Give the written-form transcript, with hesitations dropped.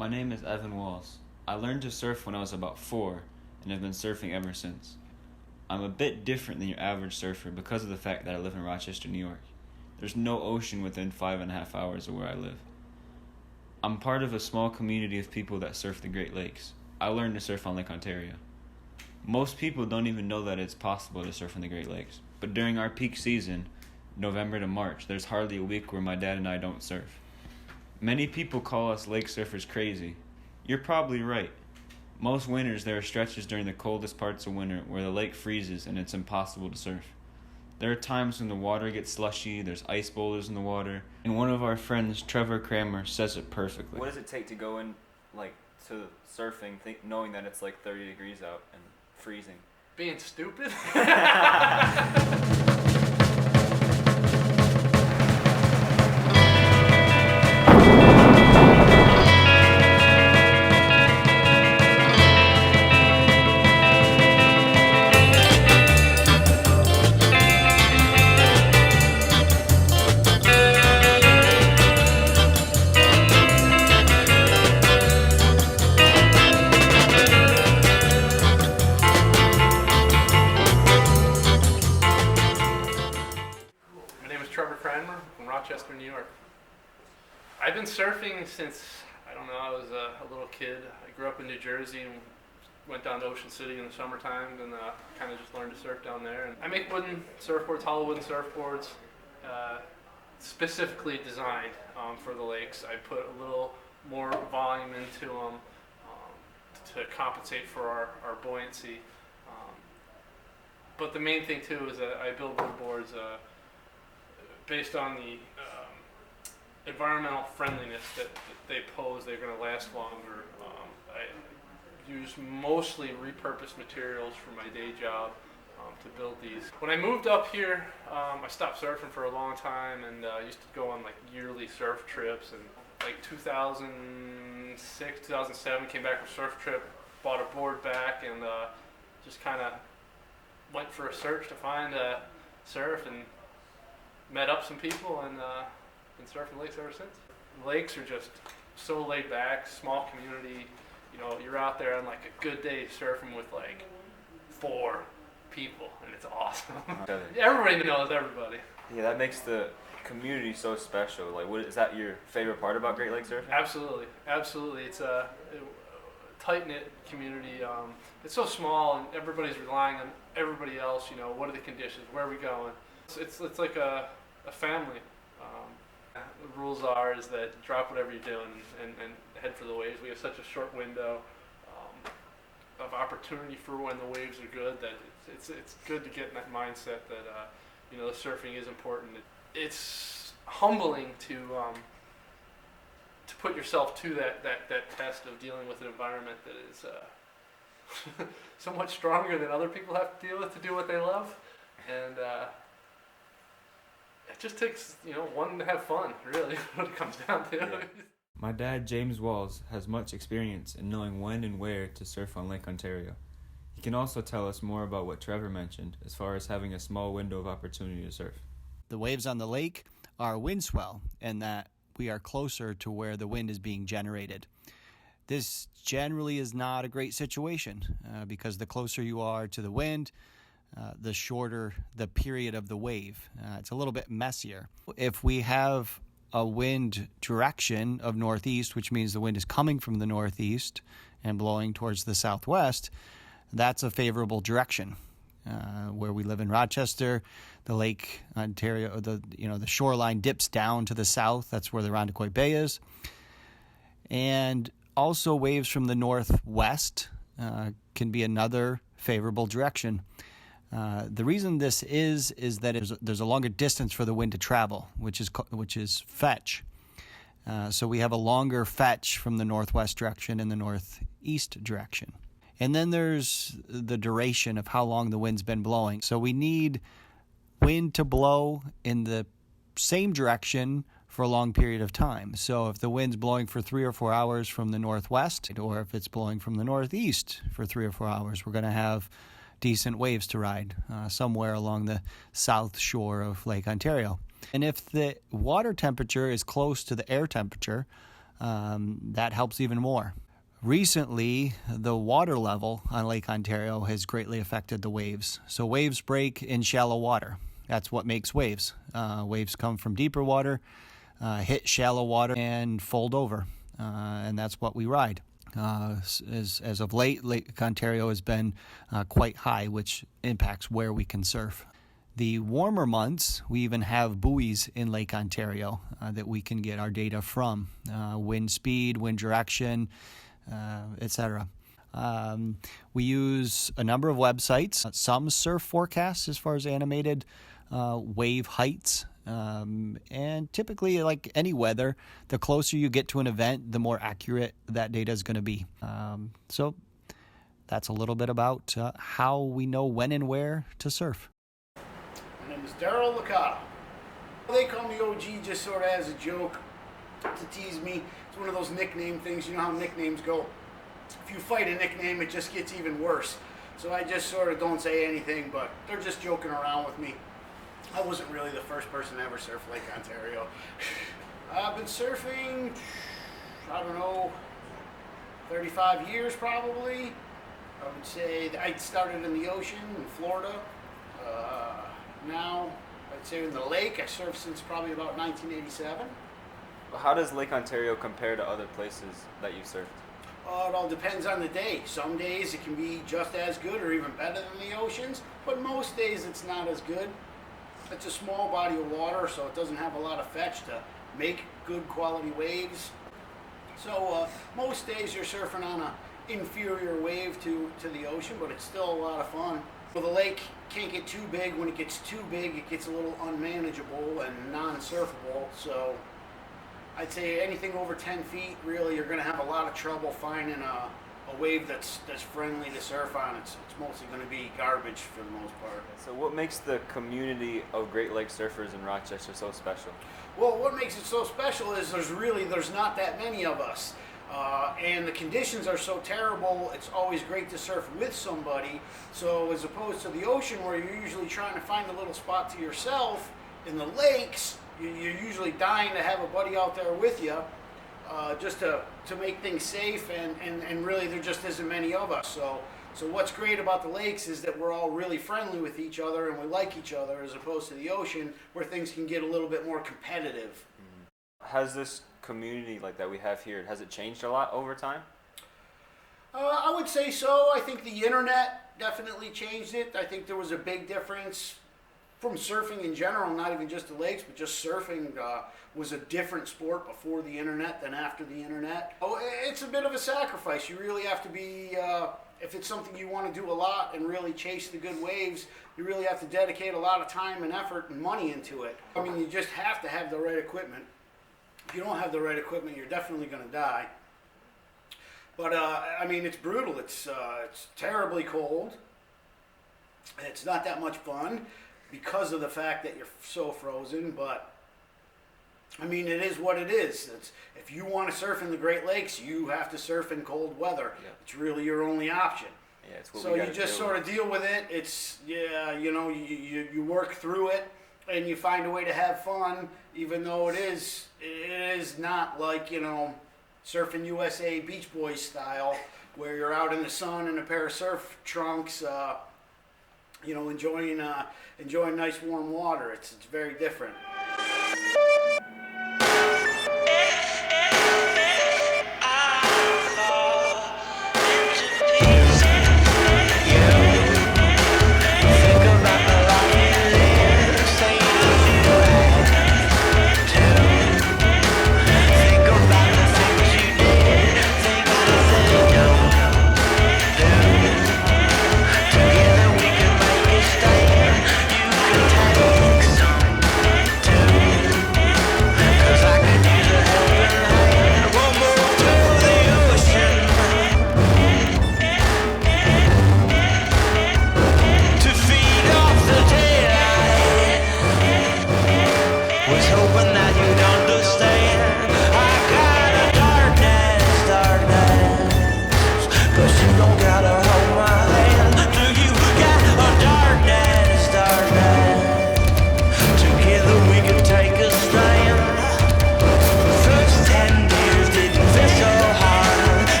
My name is Evan Walls. I learned to surf when I was about 4 and have been surfing ever since. I'm a bit different than your average surfer because of the fact that I live in Rochester, New York. There's no ocean within 5.5 hours of where I live. I'm part of a small community of people that surf the Great Lakes. I learned to surf on Lake Ontario. Most people don't even know that it's possible to surf in the Great Lakes, but during our peak season, November to March, there's hardly a week where my dad and I don't surf. Many people call us lake surfers crazy. You're probably right. Most winters there are stretches during the coldest parts of winter where the lake freezes and it's impossible to surf. There are times when the water gets slushy, there's ice boulders in the water, and one of our friends, Trevor Kramer, says it perfectly. What does it take to go in, to surfing, knowing that it's 30 degrees out and freezing? Being stupid? From Rochester, New York. I've been surfing since, I was a little kid. I grew up in New Jersey and went down to Ocean City in the summertime and kind of just learned to surf down there. And I make wooden surfboards, hollow wooden surfboards, specifically designed for the lakes. I put a little more volume into them to compensate for our buoyancy. But the main thing too is that I build wood boards based on the environmental friendliness that they pose. They're going to last longer. I use mostly repurposed materials for my day job to build these. When I moved up here, I stopped surfing for a long time and used to go on yearly surf trips. And 2006, 2007, came back from a surf trip, bought a board back, and just kind of went for a search to find surf and met up some people and been surfing lakes ever since. Lakes are just so laid back, small community. You're out there on a good day surfing with 4 people, and it's awesome. Everybody knows everybody. Yeah, that makes the community so special. Is that your favorite part about Great Lake surfing? Absolutely. It's a tight-knit community. It's so small, and everybody's relying on everybody else. What are the conditions? Where are we going? It's like a family. The rules is that drop whatever you're doing and head for the waves. We have such a short window of opportunity for when the waves are good that it's good to get in that mindset that the surfing is important. It's humbling to put yourself to that test of dealing with an environment that is so much stronger than other people have to deal with to do what they love, and it just takes one to have fun, really, what it comes down to. Yeah. My dad, James Walls, has much experience in knowing when and where to surf on Lake Ontario. He can also tell us more about what Trevor mentioned as far as having a small window of opportunity to surf. The waves on the lake are wind swell, and that we are closer to where the wind is being generated. This generally is not a great situation because the closer you are to the wind, the shorter the period of the wave. It's a little bit messier. If we have a wind direction of northeast, which means the wind is coming from the northeast and blowing towards the southwest, that's a favorable direction. Where we live in Rochester, the Lake Ontario, the shoreline dips down to the south. That's where the Irondequoit Bay is. And also waves from the northwest can be another favorable direction. The reason this is that there's a longer distance for the wind to travel, which is fetch. So we have a longer fetch from the northwest direction and the northeast direction. And then there's the duration of how long the wind's been blowing. So we need wind to blow in the same direction for a long period of time. So if the wind's blowing for 3 or 4 hours from the northwest, or if it's blowing from the northeast for 3 or 4 hours, we're going to have decent waves to ride somewhere along the south shore of Lake Ontario. And if the water temperature is close to the air temperature, that helps even more. Recently, the water level on Lake Ontario has greatly affected the waves. So waves break in shallow water. That's what makes waves. Waves come from deeper water, hit shallow water, and fold over. And that's what we ride. As of late, Lake Ontario has been quite high, which impacts where we can surf. The warmer months, we even have buoys in Lake Ontario that we can get our data from. Wind speed, wind direction, etc. We use a number of websites, some surf forecasts as far as animated wave heights, and typically, like any weather, the closer you get to an event, the more accurate that data is going to be. So that's a little bit about how we know when and where to surf. My name is Daryl Licata. They call me OG just sort of as a joke to tease me. It's one of those nickname things. You know how nicknames go. If you fight a nickname, it just gets even worse. So I just sort of don't say anything, but they're just joking around with me. I wasn't really the first person to ever surf Lake Ontario. I've been surfing, I don't know, 35 years probably. I would say I started in the ocean in Florida. Now, I'd say in the lake, I surfed since probably about 1987. How does Lake Ontario compare to other places that you surfed? It all depends on the day. Some days it can be just as good or even better than the oceans, but most days it's not as good. It's a small body of water, so it doesn't have a lot of fetch to make good quality waves. So most days you're surfing on an inferior wave to the ocean, but it's still a lot of fun. Well, the lake can't get too big. When it gets too big, it gets a little unmanageable and non-surfable. So I'd say anything over 10 feet, really, you're going to have a lot of trouble finding a wave that's friendly to surf on. It's mostly going to be garbage for the most part. So what makes the community of Great Lake surfers in Rochester so special? Well, what makes it so special is there's not that many of us. And the conditions are so terrible, it's always great to surf with somebody. So as opposed to the ocean where you're usually trying to find a little spot to yourself, in the lakes, you're usually dying to have a buddy out there with you, just to make things safe, and really there just isn't many of us. So what's great about the lakes is that we're all really friendly with each other and we like each other, as opposed to the ocean where things can get a little bit more competitive. Has this community like that we have here, has it changed a lot over time? I would say so. I think the internet definitely changed it. I think there was a big difference from surfing in general, not even just the lakes, but just surfing was a different sport before the internet than after the internet. Oh, it's a bit of a sacrifice. You really have to be, if it's something you want to do a lot and really chase the good waves, you really have to dedicate a lot of time and effort and money into it. I mean, you just have to have the right equipment. If you don't have the right equipment, you're definitely going to die. But I mean, it's brutal. It's terribly cold. It's not that much fun because of the fact that you're so frozen. But I mean, it is what it is. If you want to surf in the Great Lakes, you have to surf in cold weather. Yeah. It's really your only option. Yeah, it's what so you just sort of deal with it. It's you work through it and you find a way to have fun, even though it is not like, surfing USA Beach Boys style, where you're out in the sun in a pair of surf trunks, enjoying nice warm water. It's very different.